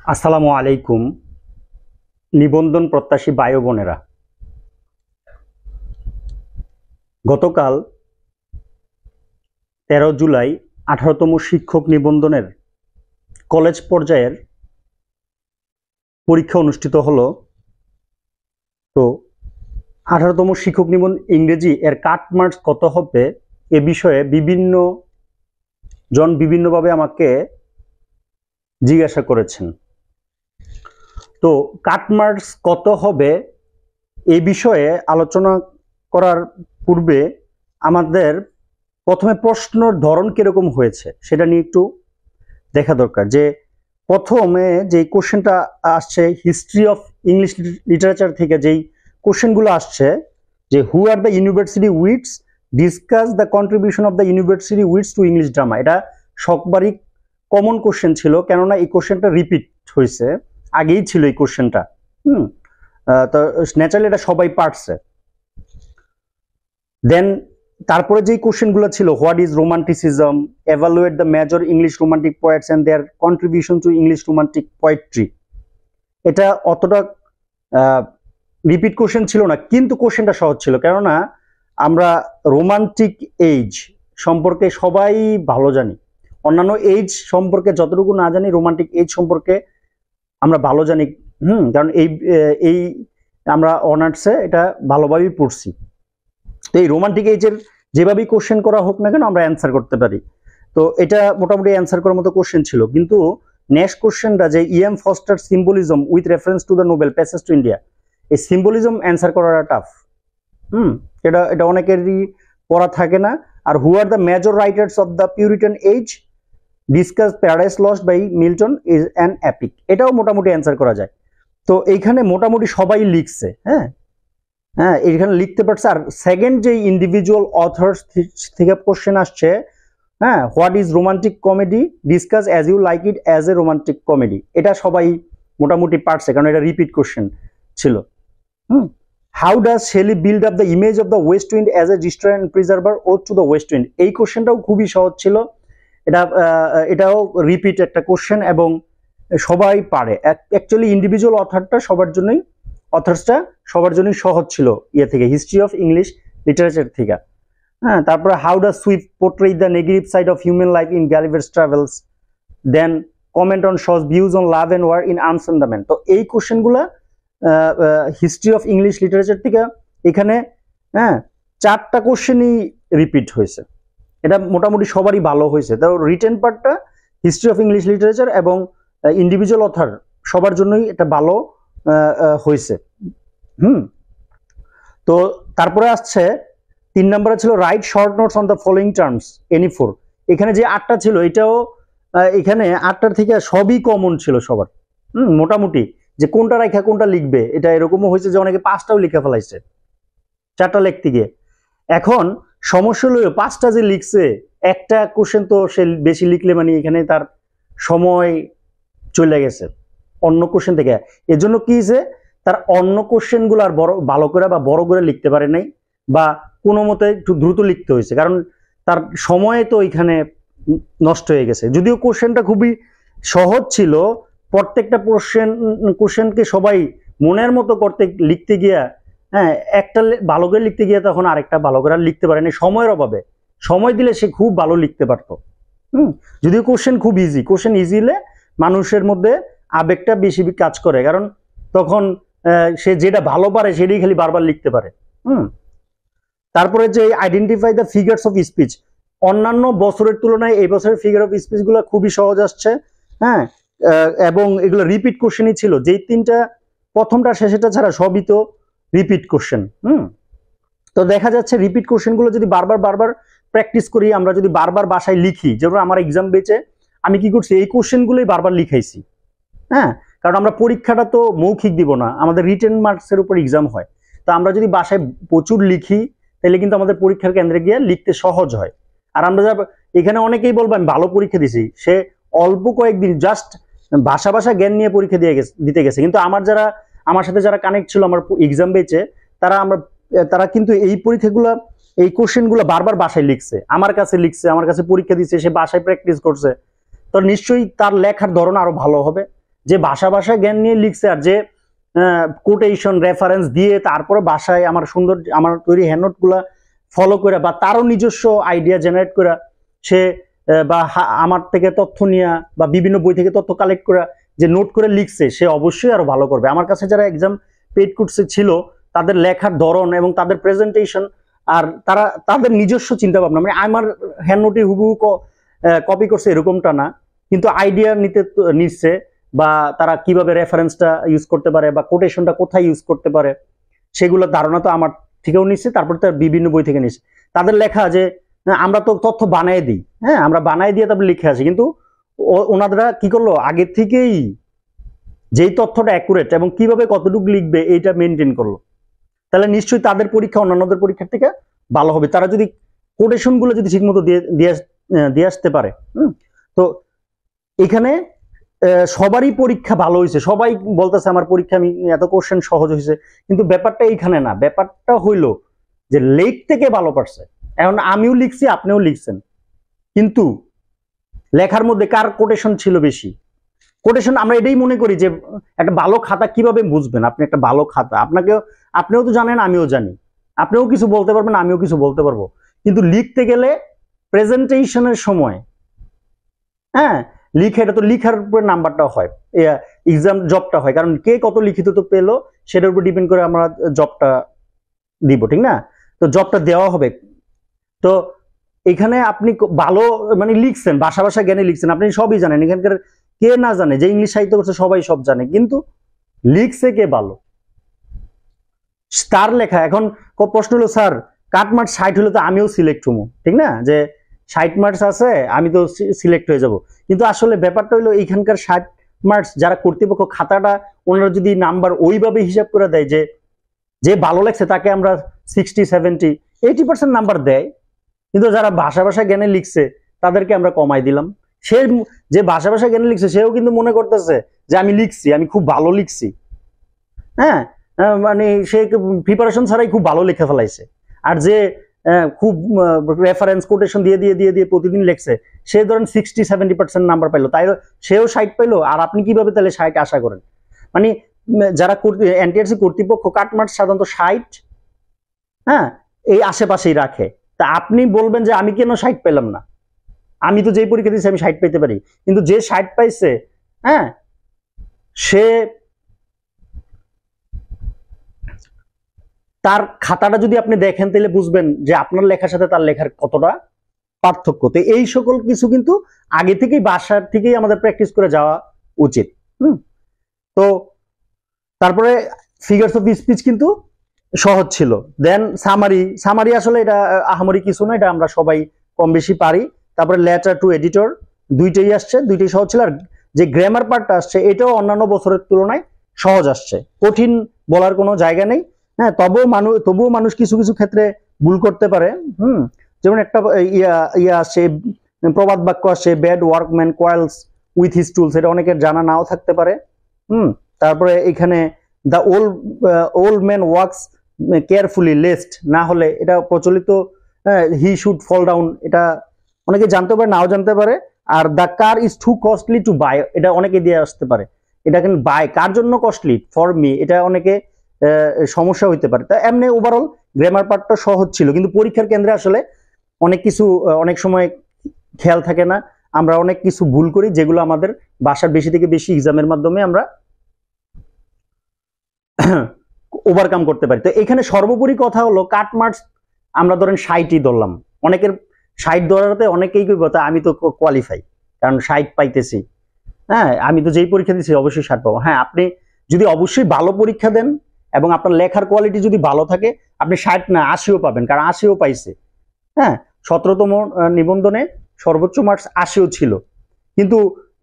আসসালামু আলাইকুম নিবন্ধন প্রত্যাশী ভাই ও বোনেরা। গতকাল 13 জুলাই 18তম শিক্ষক নিবন্ধনের কলেজ পর্যায়ের পরীক্ষা অনুষ্ঠিত হলো। তো 18তম শিক্ষক নিবন্ধন ইংরেজি এর কাট মার্কস কত হবে এ বিষয়ে বিভিন্ন জন বিভিন্নভাবে আমাকে জিজ্ঞাসা করেছেন। তো কাট মার্কস কত হবে এই বিষয়ে আলোচনা করার পূর্বে আমাদের প্রথমে প্রশ্নের ধরন কিরকম হয়েছে সেটা নিয়ে একটু দেখা দরকার। যে প্রথমে যে কোশ্চেনটা আসছে হিস্ট্রি অফ ইংলিশ লিটারেচার থেকে, যেই কোশ্চেনগুলো আসছে যে who are the university wits, discuss the contribution of the university wits to English drama. এটা সববারই কমন কোশ্চেন ছিল, কেননা এই কোশ্চেনটা রিপিট হয়েছে, আগেই ছিল এই কোশ্চেনটা। তো ন্যাচারালি এটা সবাই পারছে। দেন তারপরে যেই কোশ্চেনগুলো ছিল what is romanticism, evaluate the major English romantic poets and their contribution to English romantic poetry. এটা অতটা রিপিট কোশ্চেন ছিল না, কিন্তু কোশ্চেনটা সহজ ছিল, কেননা আমরা রোমান্টিক এজ সম্পর্কে সবাই ভালো জানি। অন্যান্য এজ সম্পর্কে যতটুকু না জানি, রোমান্টিক এজ সম্পর্কে আমরা ভালো জানি। কারণ এই আমরা অনার্সে এটা ভালোভাবেই পড়ছি। তো এই রোমান্টিক এজের যেভাবেই কোশ্চেন করা হোক না কেন আমরা অ্যান্সার করতে পারি। তো এটা মোটামুটি অ্যান্সার করার মতো কোশ্চেন ছিল। কিন্তু নেক্সট কোশ্চেনটা যে EM foster symbolism with reference to the Nobel passage to India, এই সিম্বলিজম অ্যান্সার করাটা টাফ। এটা অনেকেরই পড়া থাকে না। আর হু are the major writers of the Puritan age, discuss paradise lost by Milton is an epic, এটাও মোটামুটি অ্যান্সার করা যায়। তো এইখানে মোটামুটি সবাই লিখছে, এখানে লিখতে পারছে। আর সেকেন্ড যে ইন্ডিভিজুয়াল অথর্স থেকে কোশ্চেন আসছে, what is romantic comedy, discuss as you like it as a romantic comedy, এটা সবাই মোটামুটি পারছে, কারণ এটা রিপিট কোশ্চেন ছিল। How does Shelley build up the image of the west wind as a destroyer and preserver ode to the west wind, এই কোশ্চেনটাও খুবই সহজ ছিল। এটাও রিপিট একটা কোশ্চেন এবং সবাই পারে। অ্যাকচুয়ালি ইন্ডিভিজুয়াল অথারটা সবার জন্যই সহজ ছিল ইয়ে থেকে, হিস্ট্রি অফ ইংলিশ লিটারেচার থেকে। তারপরে how does Swift portray the negative side of human life in Gulliver's Travels, then comment on Shaw's views on love and war in arms and the man. তো এই কোশ্চেনগুলা history of English literature থেকে এখানে 4টা কোশ্চেনই repeat হয়েছে। এটা মোটামুটি সবারই ভালো হয়েছে। তো রিটেন পার্টটা হিস্ট্রি অফ ইংলিশ লিটারেচার এবং ইন্ডিভিজুয়াল অথার সবার জন্যই এটা ভালো হয়েছে। তো তারপরে আসছে 3 নম্বরে ছিল right short notes on the following terms any 4। এখানে যে 8টা ছিল এটাও এখানে 8টার থেকে সবই কমন ছিল সবার। মোটামুটি যে কোনটা রাখা কোনটা লিখবে, এটা এরকমও হয়েছে যে অনেকে 5টাও লিখে ফেলাইছে 4টা লিখতে গিয়ে। এখন সমস্যা হলো 5টা যে লিখছে, একটা কোশ্চেন তো সে বেশি লিখলে মানে এখানে তার সময় চলে গেছে অন্য কোশ্চেন থেকে। এজন্য কি হয়েছে, তার অন্য কোশ্চেন গুলো আর ভালো করে বা বড় করে লিখতে পারে নাই, বা কোনো মতে একটু দ্রুত লিখতে হয়েছে, কারণ তার সময় তো এখানে নষ্ট হয়ে গেছে। যদিও কোশ্চেনটা খুবই সহজ ছিল, প্রত্যেকটা কোশ্চেনকে সবাই মনের মতো করতে লিখতে গিয়া একটা ভালো করে লিখতে গিয়ে তখন আরেকটা ভালো করে লিখতে পারেনি সময়ের অভাবে। সময় দিলে সে খুব ভালো লিখতে পারতো। যদিও কোশ্চেন খুব ইজি, কোশ্চেন ইজি হলে মানুষের মধ্যে আবেগটা বেশি কাজ করে, কারণ তখন সে যেটা ভালো পারে সেটাই খালি বারবার লিখতে পারে। তারপরে যে identify the figures of speech, অন্যান্য বছরের তুলনায় এই বছরের ফিগার অফ স্পিচ গুলো খুবই সহজ আসছে। এবং এগুলো রিপিট কোশ্চেনই ছিল, যেই 3টা প্রথমটা শেষেটা ছাড়া সবই তো রিপিট কোশ্চেন। তো দেখা যাচ্ছে রিপিট কোশ্চেন গুলো যদি বারবার প্র্যাকটিস করি, আমরা যদি বারবার বাসায় লিখি, যেমন আমার এক্সাম বেচে আমি কি করছি এই কোশ্চেন গুলোই বারবার লিখাইছি। কারণ আমরা পরীক্ষাটা তো মৌখিক দিব না, আমাদের রিটেন মার্কসের উপর এক্সাম হয়। তো আমরা যদি বাসায় প্রচুর লিখি তাহলে কিন্তু আমাদের পরীক্ষার কেন্দ্রে গিয়ে লিখতে সহজ হয়। আর আমরা এখানে অনেকেই বলবো আমি ভালো পরীক্ষা দিছি, সে অল্প কয়েকদিন জাস্ট ভাষা জ্ঞান নিয়ে পরীক্ষা দিতে গেছে। কিন্তু আমার সাথে যারা কানেক্ট ছিল আমার এক্সাম বেচে, তারা কিন্তু এই পরীক্ষাগুলা এই কোশ্চেনগুলো বারবার বাসায় লিখছে, আমার কাছে পরীক্ষা দিচ্ছে, সে বাসায় প্র্যাকটিস করছে। তো নিশ্চয়ই তার লেখার ধরন আরো ভালো হবে যে ভাষা জ্ঞান নিয়ে লিখছে আর যে কোটেশন রেফারেন্স দিয়ে তারপরে ভাষায় আমার তৈরি হ্যান্ডনোট গুলা ফলো করে বা তারও নিজস্ব আইডিয়া জেনারেট করে সে বা আমার থেকে তথ্য নিয়ে বা বিভিন্ন বই থেকে তথ্য কালেক্ট করে যে নোট করে লিখছে সে অবশ্যই আরো ভালো করবে। আমার কাছে যারা এক্সাম পেড কোর্সে ছিল তাদের লেখার ধরন এবং তাদের প্রেজেন্টেশন আর তাদের নিজস্ব চিন্তা ভাবনা, মানে আমার হ্যান্ডনোটে হুবহু কপি করছে এরকমটা না, কিন্তু আইডিয়া নিচ্ছে বা তারা কিভাবে রেফারেন্সটা ইউজ করতে পারে বা কোটেশনটা কোথায় ইউজ করতে পারে সেগুলোর ধারণা তো আমার থেকেও নিচ্ছে, তারপর তার বিভিন্ন বই থেকে নিচ্ছে। তাদের লেখা যে আমরা তো তথ্য বানাই দিই, হ্যাঁ আমরা বানাই দিয়ে তারপর লিখে আসি, কিন্তু ওনারা কি করলো আগের থেকেই যেই তথ্যটা অ্যাকুরেট এবং কিভাবে কতটুকু লিখবে এইটা মেনটেন করলো। তাহলে নিশ্চয়ই তাদের পরীক্ষা অন্যান্যদের পরীক্ষার থেকে ভালো হবে, তারা যদি কোটেশন গুলো যদি ঠিকমতো দিয়ে আসতে পারে। তো এখানে সবারই পরীক্ষা ভালো হয়েছে, সবাই বলতেছে আমার পরীক্ষা আমি এত কোশ্চেন সহজ হয়েছে, কিন্তু ব্যাপারটা এইখানে না, ব্যাপারটা হইলো যে লেখ থেকে ভালো পারছে। এখন আমিও লিখছি আপনিও লিখছেন, কিন্তু লেখার মধ্যে কার কোটেশন ছিল বেশি? কোটেশন আমরা এটাই মনে করি যে একটা ভালো খাতা কিভাবে বুঝবেন আপনি একটা ভালো খাতা, আপনিও তো জানেন আমিও জানি, আপনিও কিছু বলতে পারবেন আমিও কিছু বলতে পারবো, কিন্তু লিখতে গেলে প্রেজেন্টেশনের সময় হ্যাঁ এটা তো লিখার উপরে নাম্বারটা হয়, এক্সাম জবটা হয়, কারণ কে কত লিখিত তো পেলো সেটার উপর ডিপেন্ড করে আমরা জবটা দিব, ঠিক না? তো জবটা দেওয়া হবে। তো এখানে আপনি ভালো মানে লিখছেন, ভাষা জ্ঞানে লিখছেন, আপনি সবই জানেন, এখানকার কে না জানে যে ইংলিশ সাহিত্য করছে সবাই সব জানে, কিন্তু লিখছে কে ভালো তার লেখা। এখন প্রশ্ন হলো স্যার কাটমার্কস 60 হলে তো আমিও সিলেক্ট হবো, ঠিক না? যে 60 মার্কস আছে আমি তো সিলেক্ট হয়ে যাব, কিন্তু আসলে ব্যাপারটা হলো এইখানকার 60 মার্কস যারা কর্তৃপক্ষ খাতাটা ওনারা যদি নাম্বার ওইভাবে হিসাব করে দেয় যে ভালো লাগছে তাকে আমরা 60, 70, 80% নাম্বার দেয়, কিন্তু যারা ভাষা জ্ঞানে লিখছে তাদেরকে আমরা কমাই দিলাম। সে যে ভাষা জ্ঞানে লিখছে সেও কিন্তু মনে করতেছে যে আমি লিখছি, আমি খুব ভালো লিখছি, হ্যাঁ মানে সে প্রিপারেশন ছাড়াই খুব ভালো লিখে ফেলাইছে। আর যে খুব রেফারেন্স কোটেশন দিয়ে প্রতিদিন লিখছে সে ধরেন 60-70% নাম্বার পাইলো, তাই সেও 60 পাইলো, আর আপনি কিভাবে তাহলে 60 আশা করেন? মানে যারা এনটিআরসি কর্তৃপক্ষ কাটমার্কস সাধারণত 60 হ্যাঁ এই আশেপাশেই রাখে, তা আপনি বলবেন যে আমি কেন 60 পেলাম না, আমি তো যেই পরীক্ষা দিয়েছি আমি 60 পেতে পারি, কিন্তু যে 60 পাইছে হ্যাঁ সে তার খাতাটা যদি আপনি দেখেন তাহলে বুঝবেন যে আপনার লেখার সাথে তার লেখার কতটা পার্থক্য। তো এই সকল কিছু কিন্তু আগে থেকেই বাসার থেকেই আমাদের প্র্যাকটিস করে যাওয়া উচিত। তো তারপরে ফিগারস অফ স্পিচ কিন্তু সহজ ছিল। দেন সামারি আসলে এটা আহামরি কিছু না, এটা আমরা সবাই কম বেশি পারি। তারপরে লেটার টু এডিটর দুইটাই আসছে, দুইটাই সহজ ছিল। আর যে গ্রামার পার্টটা আসছে এটাও অন্যান্য বছরের তুলনায় সহজ আসছে, কঠিন বলার কোনো জায়গা নেই। হ্যাঁ তবুও মানুষ কিছু কিছু ক্ষেত্রে ভুল করতে পারে। যেমন একটা ইয়া আসছে, প্রবাদ বাক্য আসছে, bad workman quarrels with his tools, এটা অনেকের জানা নাও থাকতে পারে। তারপরে এখানে the old man works carefully lest না হলে, এটা প্রচলিত, হি শুড ফল ডাউন, এটা অনেকে জানতে পারে নাও জানতে পারে। আর the car is too costly to buy, এটা অনেকে দিয়ে আসতে পারে, এটা কিন্তু বাই কার জন্য কস্টলি, ফর মি, এটা অনেকে সমস্যা হইতে পারে। তা এমনি ওভারঅল গ্রামার পার্টটা সহজ ছিল, কিন্তু পরীক্ষার কেন্দ্রে আসলে অনেক সময় খেয়াল থাকে না, আমরা অনেক কিছু ভুল করি যেগুলো আমাদের বাসার বেশি থেকে বেশি এক্সামের মাধ্যমে আমরা ওভারকাম করতে পারি। তো এখানে সর্বোপরি কথা হলো কাট মার্কস আমরা ধরেন 60ই ধরলাম, অনেকের 60 ধরাতে অনেকেই কথা আমি তো কোয়ালিফাই, কারণ 60 পাইতেছি, হ্যাঁ আমি তো যেই পরীক্ষা দিচ্ছি অবশ্যই 60 পাবো। হ্যাঁ আপনি যদি অবশ্যই ভালো পরীক্ষা দেন এবং আপনার লেখার কোয়ালিটি যদি ভালো থাকে আপনি 60 না 80ও পাবেন, কারণ 80ও পাইছে। হ্যাঁ 17তম নিবন্ধনে সর্বোচ্চ মার্কস 80ও ছিল, কিন্তু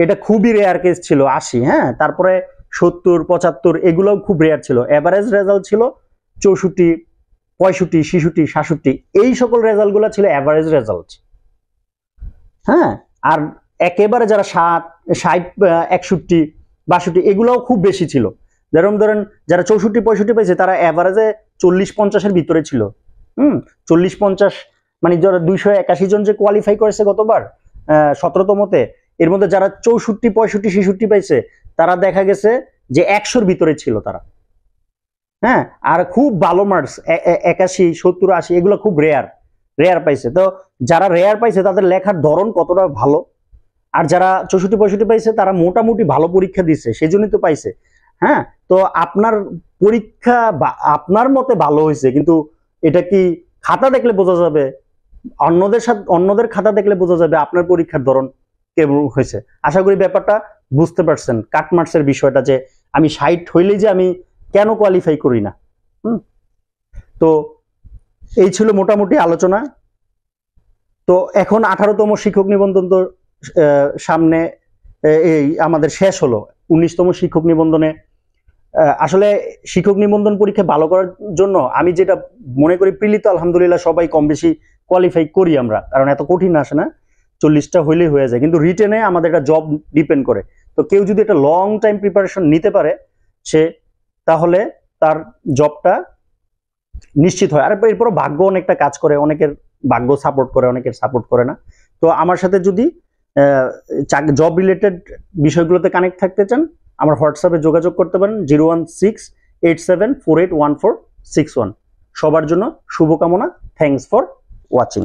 এটা খুবই রেয়ার কেস ছিল 80। হ্যাঁ তারপরে 70, 75 এগুলোও খুব রেয়ার ছিল। এভারেজ রেজাল্ট ছিল 64, 65, 66, 67, এই সকল রেজাল্ট গুলো ছিল এভারেজ রেজাল্ট। হ্যাঁ আর একেবারে যারা 60, 61, 62 এগুলোও খুব বেশি ছিল। যেরকম ধরেন যারা 64, 65 পাইছে তারা এভারেজে 40-50 ভিতরে ছিল। 40-50 মানে যারা 281 জন যে কোয়ালিফাই করেছে গতবার 17তমতে, এর মধ্যে যারা 64, 65, 66 পাইছে তারা দেখা গেছে যে 100-র ভিতরে ছিল তারা। হ্যাঁ, আর খুব ভালো মার্কস 81, 70, 80 এগুলো খুব রেয়ার পাইছে। তো যারা রেয়ার পাইছে তাদের লেখার ধরন কতটা ভালো, আর যারা 64, 65 পাইছে তারা মোটামুটি ভালো পরীক্ষা দিচ্ছে, সেজন্যই তো পাইছে। হ্যাঁ, তো আপনার পরীক্ষা আপনার মতে ভালো হয়েছে, কিন্তু এটা কি খাতা দেখলে বোঝা যাবে, অন্যদের খাতা দেখলে বোঝা যাবে আপনার পরীক্ষার ধরন কেমন হয়েছে। আশা করি ব্যাপারটা বুঝতে পারছেন, কাটমার্কসের বিষয়টা, যে আমি 60 হইলেই যে আমি কেন কোয়ালিফাই করি না। তো এই ছিল মোটামুটি আলোচনা। তো এখন 18তম শিক্ষক নিবন্ধন তো সামনে এই আমাদের শেষ হলো। 19তম শিক্ষক নিবন্ধনে আসলে শিক্ষক নিবন্ধন পরীক্ষা ভালো করার জন্য আমি যেটা মনে করি, প্রিলি তো আলহামদুলিল্লাহ সবাই কম বেশি কোয়ালিফাই করি আমরা, কারণ এত কঠিন আসে না, 40টা হইলেই হয়ে যায়। কিন্তু রিটেনে আমাদের একটা জব ডিপেন্ড করে। তো কেউ যদি একটা লং টাইম প্রিপারেশন নিতে পারে, সে তাহলে তার জবটা নিশ্চিত হয়। আর এরপর ভাগ্য অনেকটা কাজ করে, অনেকের ভাগ্য সাপোর্ট করে, অনেকের সাপোর্ট করে না। তো আমার সাথে যদি জব রিলেটেড বিষয়গুলোতে কানেক্ট থাকতে চান, আমার হোয়াটসঅ্যাপে যোগাযোগ করতে পারেন 01687481461। সবার জন্য শুভকামনা। Thanks for watching.